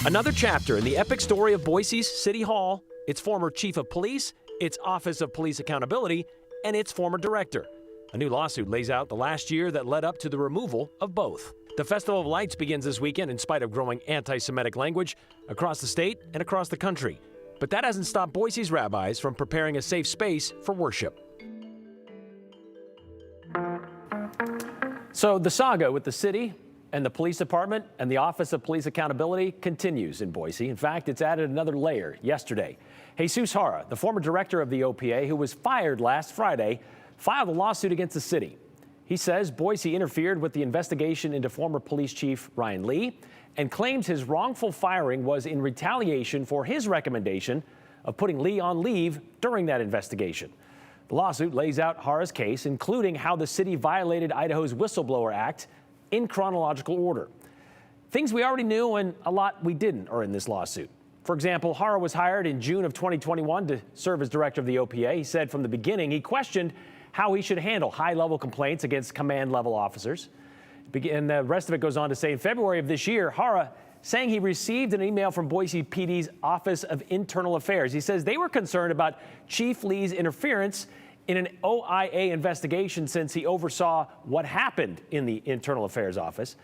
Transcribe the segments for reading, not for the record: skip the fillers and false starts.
Another chapter in the epic story of Boise's City Hall, its former chief of police, its Office of Police Accountability, and its former director. A new lawsuit lays out the last year that led up to the removal of both. The Festival of Lights begins this weekend in spite of growing anti-Semitic language across the state and across the country. But that hasn't stopped Boise's rabbis from preparing a safe space for worship. So the saga with the city and the police department and the Office of Police Accountability continues in Boise. In fact, it's added another layer yesterday. Jesus Hara, the former director of the OPA, who was fired last Friday, filed a lawsuit against the city. He says Boise interfered with the investigation into former police chief Ryan Lee and claims his wrongful firing was in retaliation for his recommendation of putting Lee on leave during that investigation. The lawsuit lays out Hara's case, including how the city violated Idaho's Whistleblower Act in chronological order. Things we already knew and a lot we didn't are in this lawsuit. For example, Hara was hired in June of 2021 to serve as director of the OPA. He said from the beginning he questioned how he should handle high-level complaints against command-level officers. And the rest of it goes on to say in February of this year, Hara saying he received an email from Boise PD's Office of Internal Affairs. He says they were concerned about Chief Lee's interference in an OIA investigation since he oversaw what happened in the Internal Affairs Office,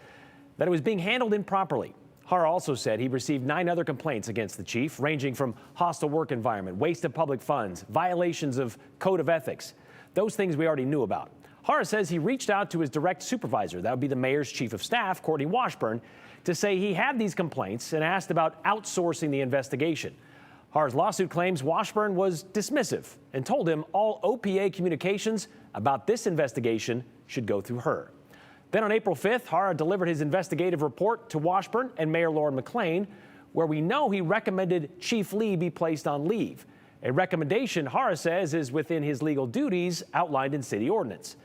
that it was being handled improperly. Hara also said he received 9 other complaints against the chief, ranging from hostile work environment, waste of public funds, violations of code of ethics, those things we already knew about. Hara says he reached out to his direct supervisor, that would be the mayor's chief of staff, Courtney Washburn, to say he had these complaints and asked about outsourcing the investigation. Hara's lawsuit claims Washburn was dismissive and told him all OPA communications about this investigation should go through her. Then on April 5th, Hara delivered his investigative report to Washburn and Mayor Lauren McLean, where we know he recommended Chief Lee be placed on leave, a recommendation Hara says is within his legal duties outlined in city ordinance.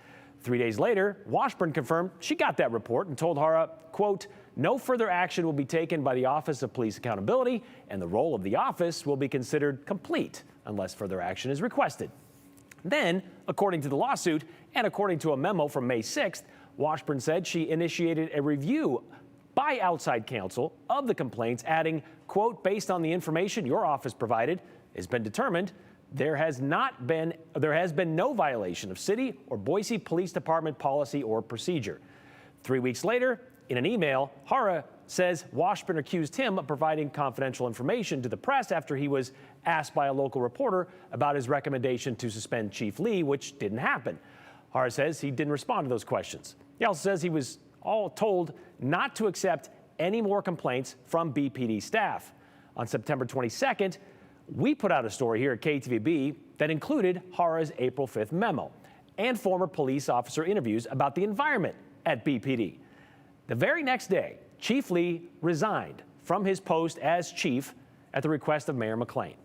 3 days later, Washburn confirmed she got that report and told Hara, quote, "No further action will be taken by the Office of Police Accountability, and the role of the office will be considered complete unless further action is requested." Then, according to the lawsuit and according to a memo from May 6th, Washburn said she initiated a review by outside counsel of the complaints, adding, quote, "Based on the information your office provided, it's been determined there has been no violation of city or Boise Police Department policy or procedure." 3 weeks later, in an email, Hara says Washburn accused him of providing confidential information to the press after he was asked by a local reporter about his recommendation to suspend Chief Lee, which didn't happen. Hara says he didn't respond to those questions. He also says he was all told not to accept any more complaints from BPD staff. On September 22nd, we put out a story here at KTVB that included Hara's April 5th memo and former police officer interviews about the environment at BPD. The very next day, Chief Lee resigned from his post as chief at the request of Mayor McLean.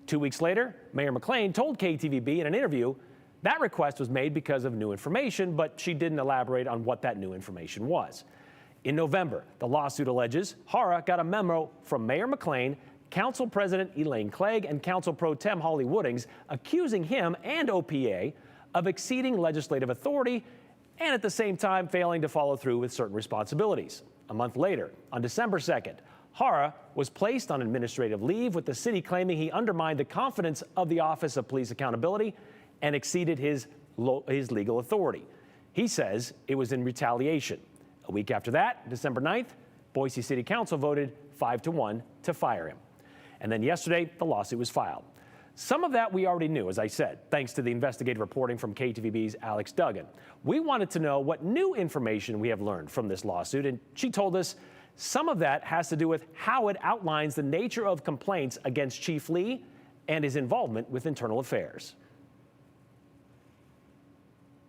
2 weeks later, Mayor McLean told KTVB in an interview that request was made because of new information, but she didn't elaborate on what that new information was. In November, the lawsuit alleges Hara got a memo from Mayor McLean, Council President Elaine Clegg, and Council Pro Tem Holly Woodings accusing him and OPA of exceeding legislative authority and at the same time failing to follow through with certain responsibilities. A month later, on December 2nd, Hara was placed on administrative leave, with the city claiming he undermined the confidence of the Office of Police Accountability and exceeded his legal authority. He says it was in retaliation. A week after that, December 9th, Boise City Council voted 5-1 to fire him. And then yesterday, the lawsuit was filed. Some of that we already knew, as I said, thanks to the investigative reporting from KTVB's Alex Duggan. We wanted to know what new information we have learned from this lawsuit, and she told us some of that has to do with how it outlines the nature of complaints against Chief Lee and his involvement with internal affairs.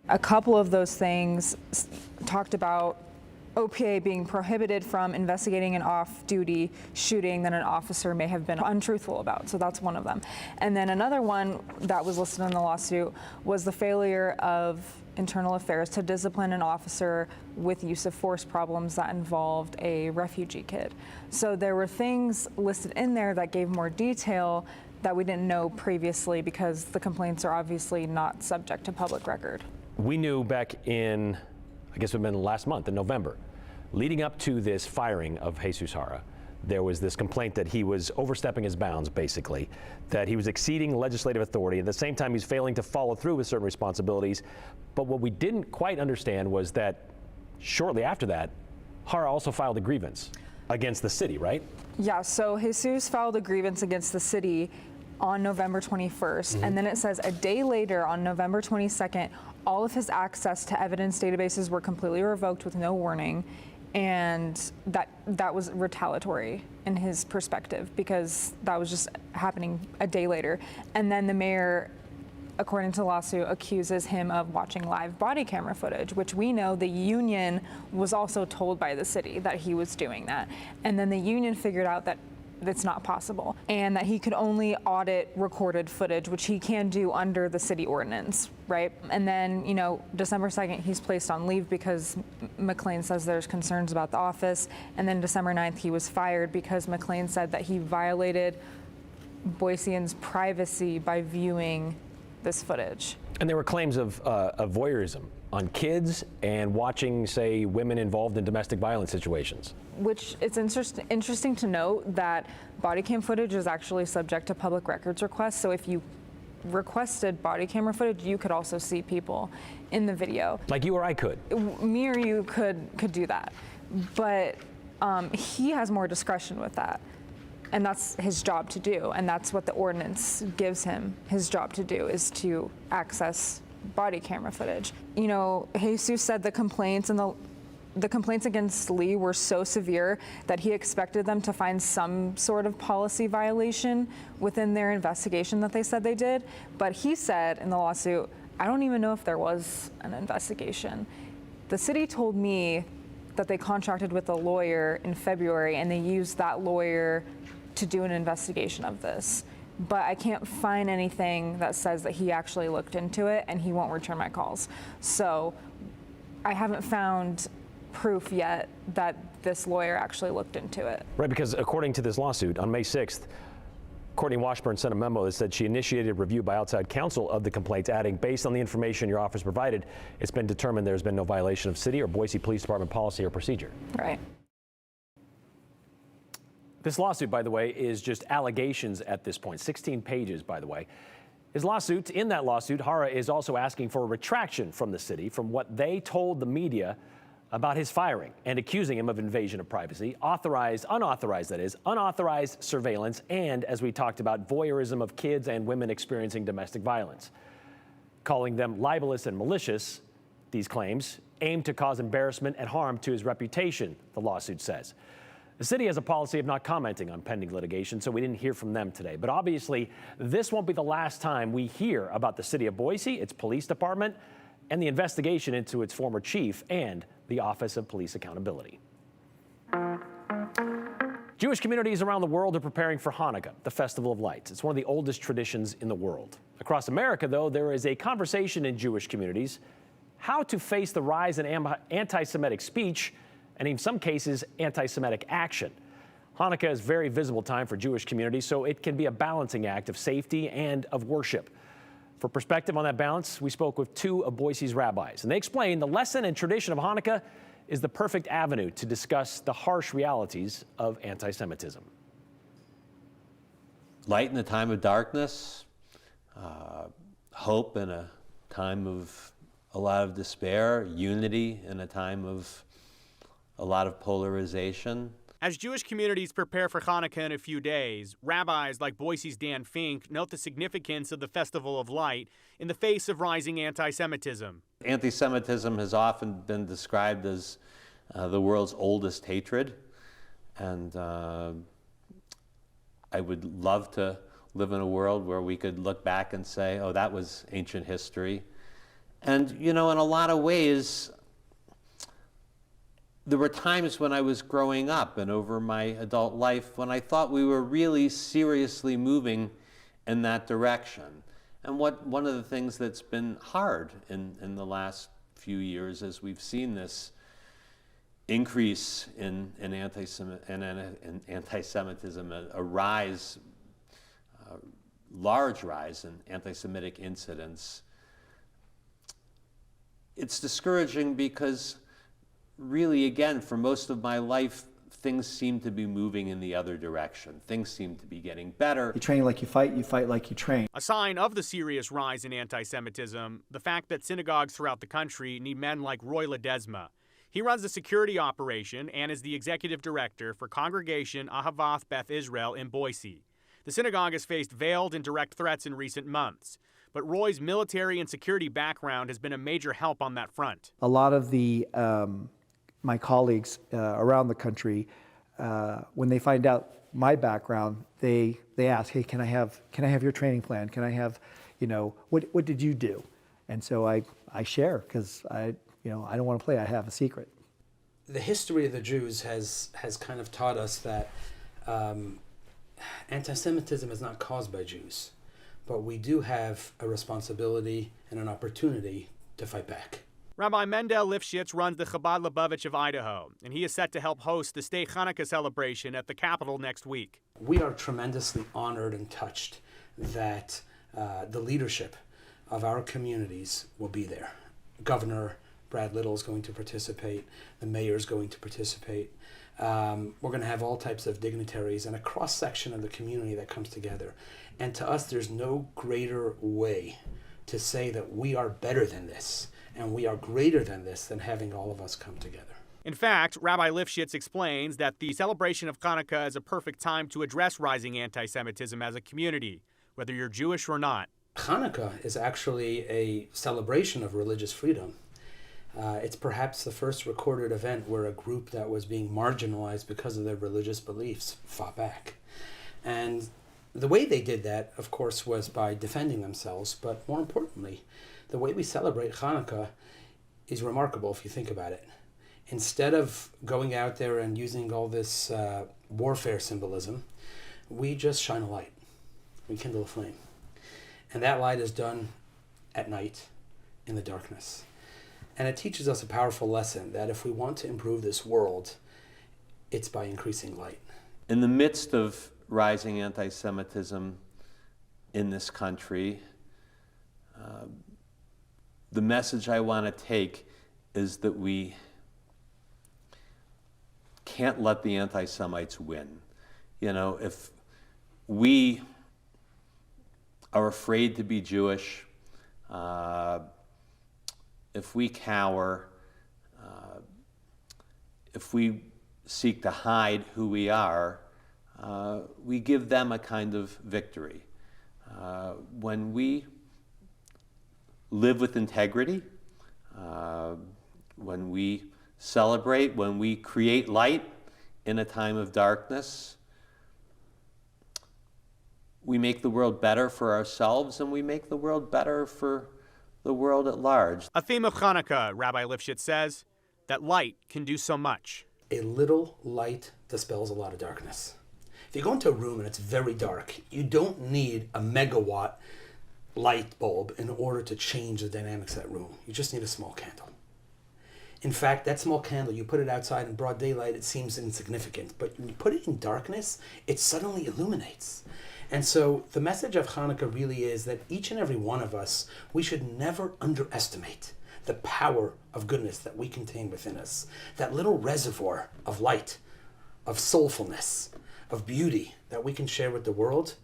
A couple of those things talked about OPA being prohibited from investigating an off-duty shooting that an officer may have been untruthful about. So that's one of them. And then another one that was listed in the lawsuit was the failure of internal affairs to discipline an officer with use of force problems that involved a refugee kid. So there were things listed in there that gave more detail that we didn't know previously because the complaints are obviously not subject to public record. We knew back in, I guess it would have been last month in November, leading up to this firing of Jesus Hara, there was this complaint that he was overstepping his bounds, basically, that he was exceeding legislative authority. At the same time, he's failing to follow through with certain responsibilities. But what we didn't quite understand was that shortly after that, Hara also filed a grievance against the city, right? Yeah, so Jesus filed a grievance against the city on November 21st, and then it says a day later, on November 22nd, all of his access to evidence databases were completely revoked with no warning, and that was retaliatory in his perspective because that was just happening a day later. And then the mayor, according to the lawsuit, accuses him of watching live body camera footage, which we know the union was also told by the city that he was doing that. And then the union figured out that that's not possible and that he could only audit recorded footage, which he can do under the city ordinance, right? And then, you know, December 2nd, he's placed on leave because McLean says there's concerns about the office. And then December 9th, he was fired because McLean said that he violated Boiseans' privacy by viewing this footage. And there were claims of voyeurism on kids and watching, say, women involved in domestic violence situations. Which it's interesting to note that body cam footage is actually subject to public records requests. So if you requested body camera footage, you could also see people in the video. Like you or I could. Me or you could do that. But he has more discretion with that. And that's his job to do. And that's what the ordinance gives him. His job to do is to access body camera footage. You know, Jesus said the complaints against Lee were so severe that he expected them to find some sort of policy violation within their investigation that they said they did. But he said in the lawsuit, I don't even know if there was an investigation. The city told me that they contracted with a lawyer in February and they used that lawyer to do an investigation of this. But I can't find anything that says that he actually looked into it and he won't return my calls. So I haven't found proof yet that this lawyer actually looked into it. Right, because according to this lawsuit, on May 6th, Courtney Washburn sent a memo that said she initiated review by outside counsel of the complaints, adding, based on the information your office provided, it's been determined there's been no violation of city or Boise Police Department policy or procedure. Right. This lawsuit, by the way, is just allegations at this point, 16 pages, by the way. In that lawsuit, Hara is also asking for a retraction from the city from what they told the media about his firing and accusing him of invasion of privacy, unauthorized surveillance, and, as we talked about, voyeurism of kids and women experiencing domestic violence. Calling them libelous and malicious, these claims aim to cause embarrassment and harm to his reputation, the lawsuit says. The city has a policy of not commenting on pending litigation, so we didn't hear from them today. But obviously, this won't be the last time we hear about the city of Boise, its police department, and the investigation into its former chief and the Office of Police Accountability. Jewish communities around the world are preparing for Hanukah, the Festival of Lights. It's one of the oldest traditions in the world. Across America, though, there is a conversation in Jewish communities how to face the rise in anti-Semitic speech and in some cases, anti-Semitic action. Hanukah is a very visible time for Jewish communities, so it can be a balancing act of safety and of worship. For perspective on that balance, we spoke with two of Boise's rabbis, and they explained the lesson and tradition of Hanukah is the perfect avenue to discuss the harsh realities of anti-Semitism. Light in a time of darkness, hope in a time of a lot of despair, unity in a time of a lot of polarization. As Jewish communities prepare for Hanukkah in a few days, rabbis like Boise's Dan Fink note the significance of the Festival of Light in the face of rising anti-Semitism. Anti-Semitism has often been described as the world's oldest hatred, and I would love to live in a world where we could look back and say, oh, that was ancient history. And, you know, in a lot of ways, there were times when I was growing up and over my adult life when I thought we were really seriously moving in that direction. And one of the things that's been hard in the last few years as we've seen this increase in anti-Semitism, a rise, large rise in anti-Semitic incidents. It's discouraging because really, again, for most of my life, things seem to be moving in the other direction. Things seem to be getting better. You train like you fight like you train. A sign of the serious rise in anti-Semitism, the fact that synagogues throughout the country need men like Roy Ledesma. He runs the security operation and is the executive director for Congregation Ahavath Beth Israel in Boise. The synagogue has faced veiled and direct threats in recent months, but Roy's military and security background has been a major help on that front. A lot of the my colleagues around the country, when they find out my background, they ask, "Hey, can I have your training plan? Can I have, what did you do?" And so I share because I don't want to play. I have a secret. The history of the Jews has kind of taught us that anti-Semitism is not caused by Jews, but we do have a responsibility and an opportunity to fight back. Rabbi Mendel Lifshitz runs the Chabad Lubavitch of Idaho, and he is set to help host the state Hanukah celebration at the Capitol next week. We are tremendously honored and touched that the leadership of our communities will be there. Governor Brad Little is going to participate. The mayor is going to participate. We're going to have all types of dignitaries and a cross-section of the community that comes together. And to us, there's no greater way to say that we are better than this and we are greater than this than having all of us come together. In fact, Rabbi Lifshitz explains that the celebration of Hanukkah is a perfect time to address rising anti-Semitism as a community, whether you're Jewish or not. Hanukkah is actually a celebration of religious freedom. It's perhaps the first recorded event where a group that was being marginalized because of their religious beliefs fought back. And the way they did that, of course, was by defending themselves, but more importantly, the way we celebrate Hanukkah is remarkable if you think about it. Instead of going out there and using all this warfare symbolism, we just shine a light. We kindle a flame. And that light is done at night in the darkness. And it teaches us a powerful lesson that if we want to improve this world, it's by increasing light. In the midst of rising anti-Semitism in this country, the message I want to take is that we can't let the anti-Semites win. If we are afraid to be Jewish, if we cower, if we seek to hide who we are, we give them a kind of victory. When we live with integrity, when we celebrate, when we create light in a time of darkness, we make the world better for ourselves and we make the world better for the world at large. A theme of Hanukkah, Rabbi Lifshitz says, that light can do so much. A little light dispels a lot of darkness. If you go into a room and it's very dark, you don't need a megawatt light bulb in order to change the dynamics of that room. You just need a small candle. In fact, that small candle, you put it outside in broad daylight, it seems insignificant. But when you put it in darkness, it suddenly illuminates. And so the message of Hanukkah really is that each and every one of us, we should never underestimate the power of goodness that we contain within us. That little reservoir of light, of soulfulness, of beauty that we can share with the world.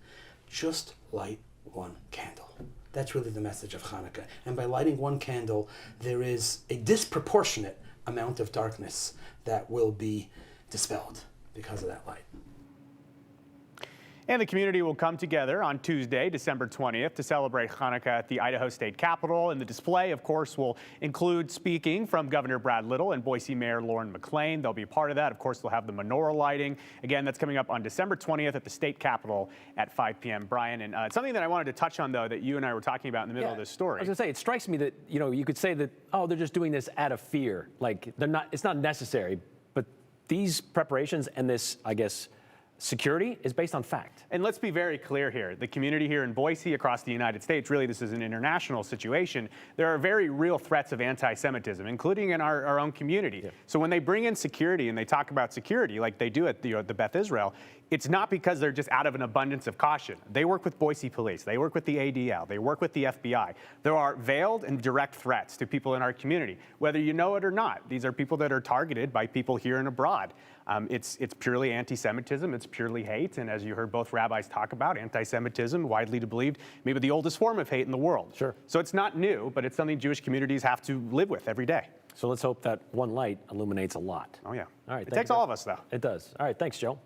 Just light one candle. That's really the message of Hanukkah. And by lighting one candle, there is a disproportionate amount of darkness that will be dispelled because of that light. And the community will come together on Tuesday, December 20th, to celebrate Hanukkah at the Idaho State Capitol. And the display, of course, will include speaking from Governor Brad Little and Boise Mayor Lauren McLean. They'll be a part of that. Of course, they'll have the menorah lighting. Again, that's coming up on December 20th at the State Capitol at 5 p.m. Brian, and something that I wanted to touch on, though, that you and I were talking about in the middle of this story. I was going to say, it strikes me that, you could say that, oh, they're just doing this out of fear. Like, it's not necessary. But these preparations and this, I guess, security is based on fact. And let's be very clear here. The community here in Boise, across the United States, really this is an international situation. There are very real threats of anti-Semitism, including in our own community. Yeah. So when they bring in security and they talk about security like they do at the Beth Israel, it's not because they're just out of an abundance of caution. They work with Boise Police. They work with the ADL. They work with the FBI. There are veiled and direct threats to people in our community, whether you know it or not. These are people that are targeted by people here and abroad. It's purely anti-Semitism, it's purely hate, and as you heard both rabbis talk about, anti-Semitism, widely believed, maybe the oldest form of hate in the world. Sure. So it's not new, but it's something Jewish communities have to live with every day. So let's hope that one light illuminates a lot. Oh yeah. All right. It takes all of us, though. It does. All right. Thanks, Joe.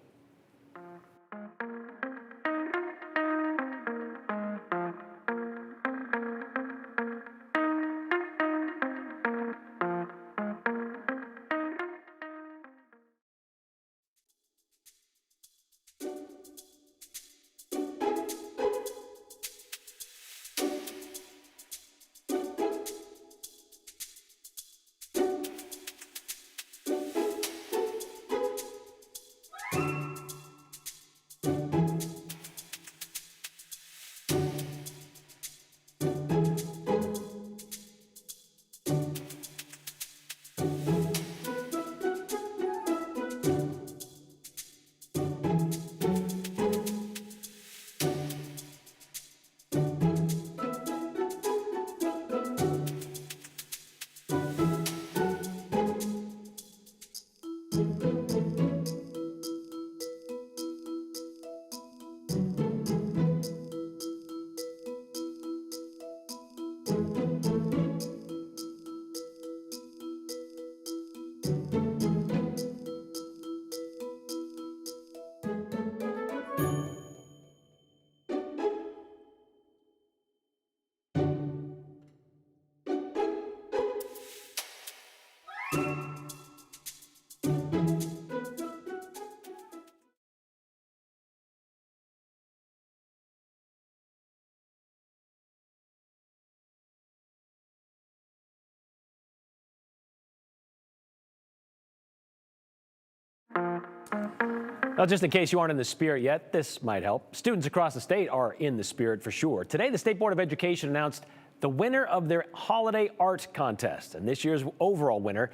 Well, just in case you aren't in the spirit yet, this might help. Students across the state are in the spirit for sure. Today, the State Board of Education announced the winner of their holiday art contest. And this year's overall winner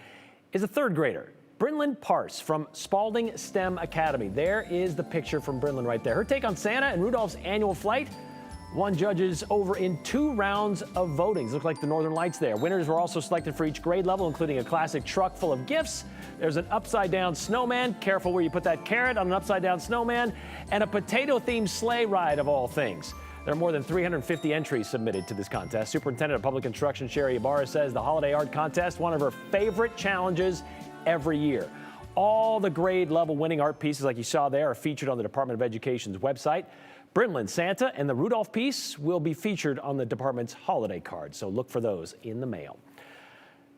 is a third grader, Brynlyn Parse from Spalding STEM Academy. There is the picture from Brynlyn right there. Her take on Santa and Rudolph's annual flight won judges over in 2 rounds of voting. Look like the Northern Lights there. Winners were also selected for each grade level, including a classic truck full of gifts. There's an upside-down snowman. Careful where you put that carrot on an upside-down snowman. And a potato-themed sleigh ride, of all things. There are more than 350 entries submitted to this contest. Superintendent of Public Instruction Sherry Ibarra says the Holiday Art Contest, one of her favorite challenges every year. All the grade level winning art pieces like you saw there are featured on the Department of Education's website. Brynlyn, Santa, and the Rudolph piece will be featured on the department's holiday card, so look for those in the mail.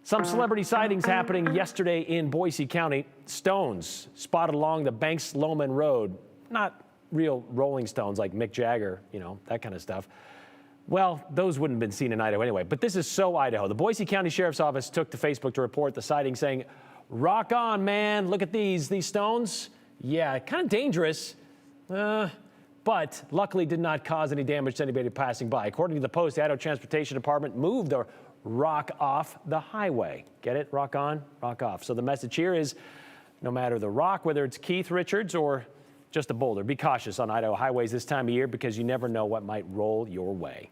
Some celebrity sightings happening yesterday in Boise County. Stones spotted along the Banks-Loman Road. Not real Rolling Stones like Mick Jagger, you know, that kind of stuff. Well, those wouldn't have been seen in Idaho anyway, but this is so Idaho. The Boise County Sheriff's Office took to Facebook to report the sighting, saying, "Rock on, man, look at these stones. Yeah, kind of dangerous. But luckily did not cause any damage to anybody passing by." According to the Post, the Idaho Transportation Department moved the rock off the highway. Get it? Rock on, rock off. So the message here is, no matter the rock, whether it's Keith Richards or just a boulder, be cautious on Idaho highways this time of year because you never know what might roll your way.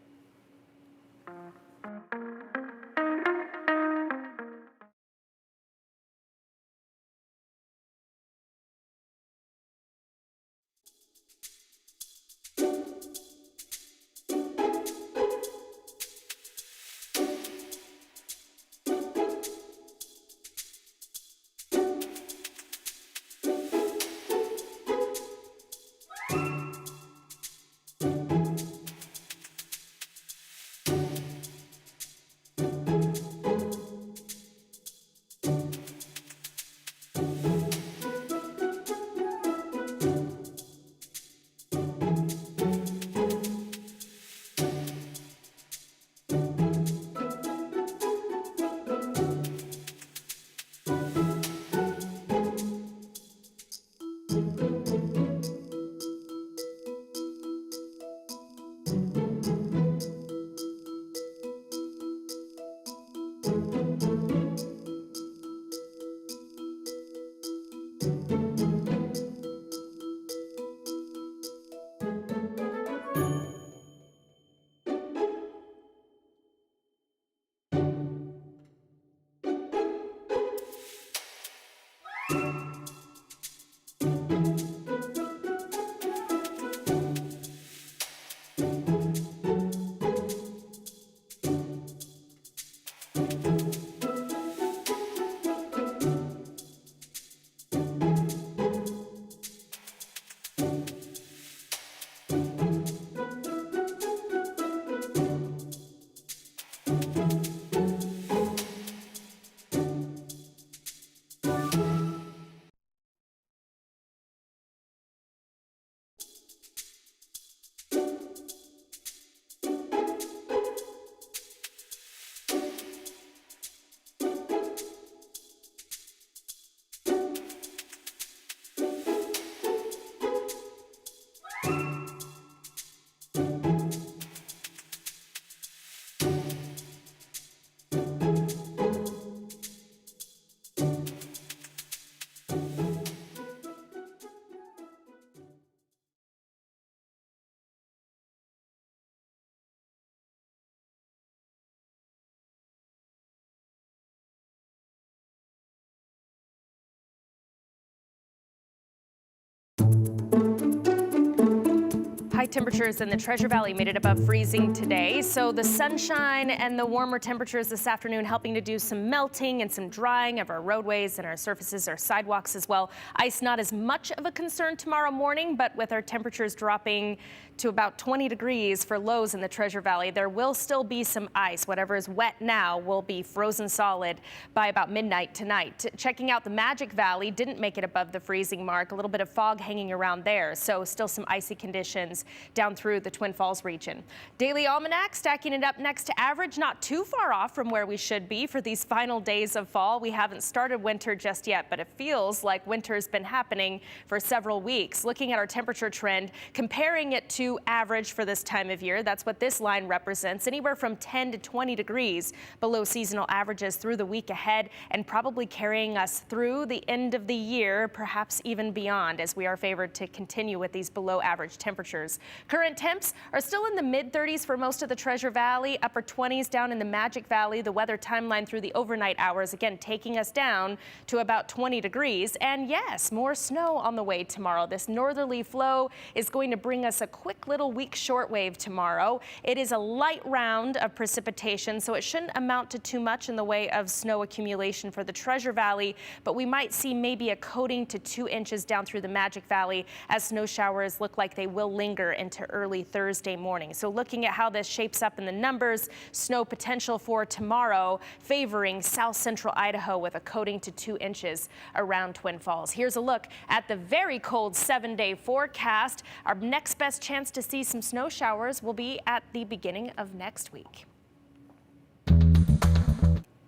high temperatures in the Treasure Valley made it above freezing today. So the sunshine and the warmer temperatures this afternoon helping to do some melting and some drying of our roadways and our surfaces, our sidewalks as well. Ice not as much of a concern tomorrow morning, but with our temperatures dropping to about 20 degrees for lows in the Treasure Valley, there will still be some ice. Whatever is wet now will be frozen solid by about midnight tonight. Checking out the Magic Valley, didn't make it above the freezing mark. A little bit of fog hanging around there, so still some icy conditions down through the Twin Falls region. Daily Almanac stacking it up next to average, not too far off from where we should be for these final days of fall. We haven't started winter just yet, but it feels like winter's been happening for several weeks. Looking at our temperature trend, comparing it to average for this time of year, that's what this line represents, anywhere from 10 to 20 degrees below seasonal averages through the week ahead, and probably carrying us through the end of the year, perhaps even beyond, as we are favored to continue with these below average temperatures. Current temps are still in the mid-30s for most of the Treasure Valley, upper 20s down in the Magic Valley. The weather timeline through the overnight hours, again, taking us down to about 20 degrees. And yes, more snow on the way tomorrow. This northerly flow is going to bring us a quick little weak shortwave tomorrow. It is a light round of precipitation, so it shouldn't amount to too much in the way of snow accumulation for the Treasure Valley, but we might see maybe a coating to 2 inches down through the Magic Valley as snow showers look like they will linger into early Thursday morning. So looking at how this shapes up in the numbers, snow potential for tomorrow favoring south central Idaho with a coating to 2 inches around Twin Falls. Here's a look at the very cold 7-day forecast. Our next best chance to see some snow showers will be at the beginning of next week.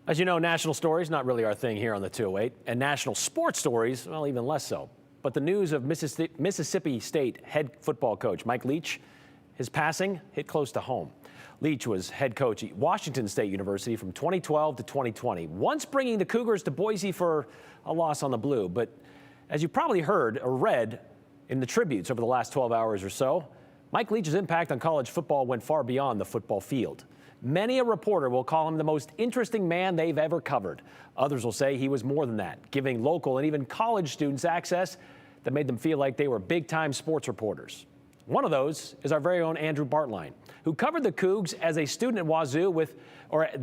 As you know, national stories, not really our thing here on the 208, and national sports stories, well, even less so. But the news of Mississippi State head football coach Mike Leach, his passing hit close to home. Leach was head coach at Washington State University from 2012 to 2020, once bringing the Cougars to Boise for a loss on the Blue. But as you probably heard or read in the tributes over the last 12 hours or so, Mike Leach's impact on college football went far beyond the football field. Many a reporter will call him the most interesting man they've ever covered. Others will say he was more than that, giving local and even college students access that made them feel like they were big-time sports reporters. One of those is our very own Andrew Bartline, who covered the Cougs as a student at Wazoo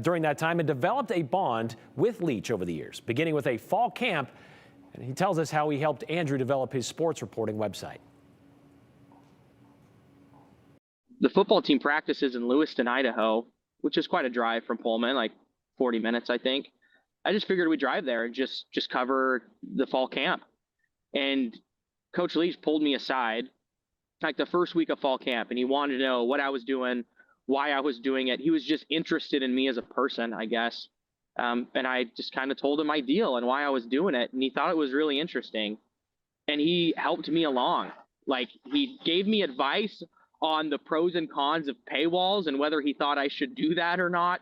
during that time and developed a bond with Leach over the years, beginning with a fall camp. And he tells us how he helped Andrew develop his sports reporting website. The football team practices in Lewiston, Idaho, which is quite a drive from Pullman, like 40 minutes, I think. I just figured we'd drive there and just cover the fall camp. And Coach Leach pulled me aside like the first week of fall camp, and he wanted to know what I was doing, why I was doing it. He was just interested in me as a person, I guess. And I just kind of told him my deal and why I was doing it. And he thought it was really interesting. And he helped me along. Like, he gave me advice on the pros and cons of paywalls and whether he thought I should do that or not.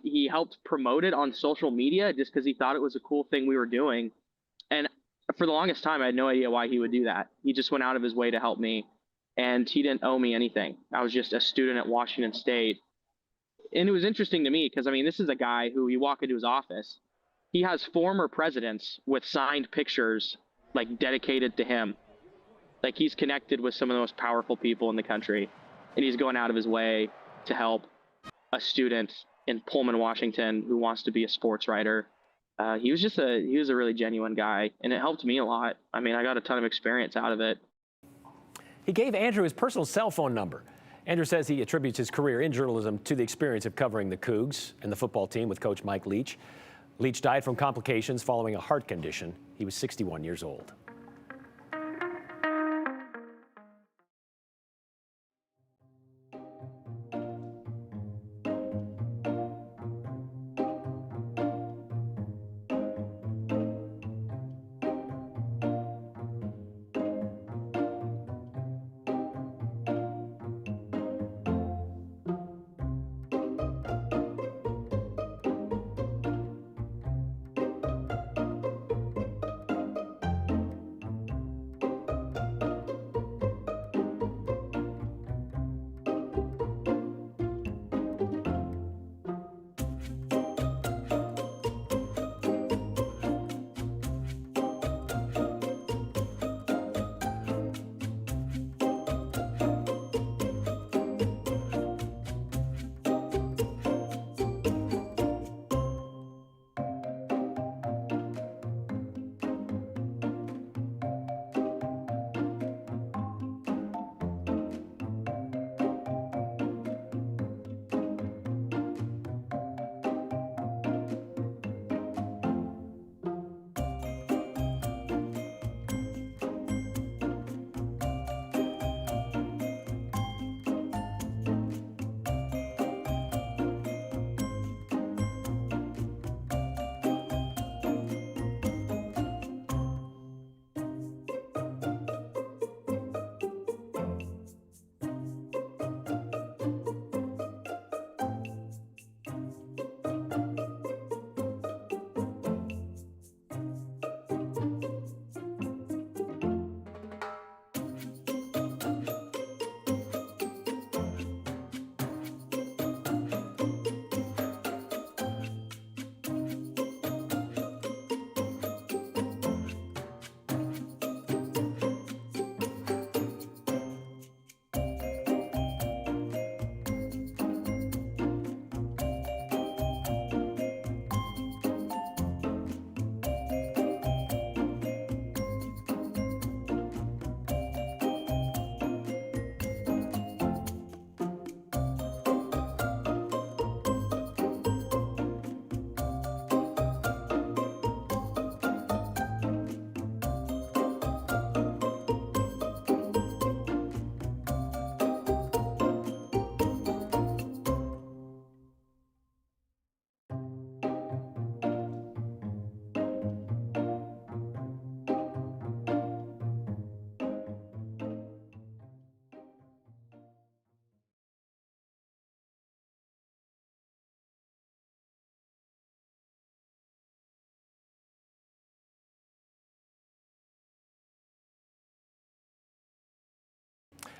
He helped promote it on social media just because he thought it was a cool thing we were doing. And for the longest time, I had no idea why he would do that. He just went out of his way to help me, and he didn't owe me anything. I was just a student at Washington State. And it was interesting to me because, I mean, this is a guy who, you walk into his office, he has former presidents with signed pictures, like, dedicated to him. Like, he's connected with some of the most powerful people in the country, and he's going out of his way to help a student in Pullman, Washington, who wants to be a sports writer. He was a really genuine guy, and it helped me a lot. I mean, I got a ton of experience out of it. He gave Andrew his personal cell phone number. Andrew says he attributes his career in journalism to the experience of covering the Cougs and the football team with Coach Mike Leach. Leach died from complications following a heart condition. He was 61 years old.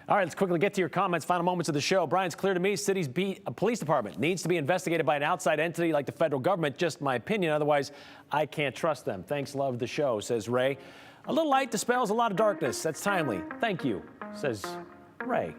All right, let's quickly get to your comments. Final moments of the show. Brian, it's clear to me city's police department needs to be investigated by an outside entity like the federal government. Just my opinion. Otherwise, I can't trust them. Thanks, love the show, says Ray. A little light dispels a lot of darkness. That's timely. Thank you, says Ray.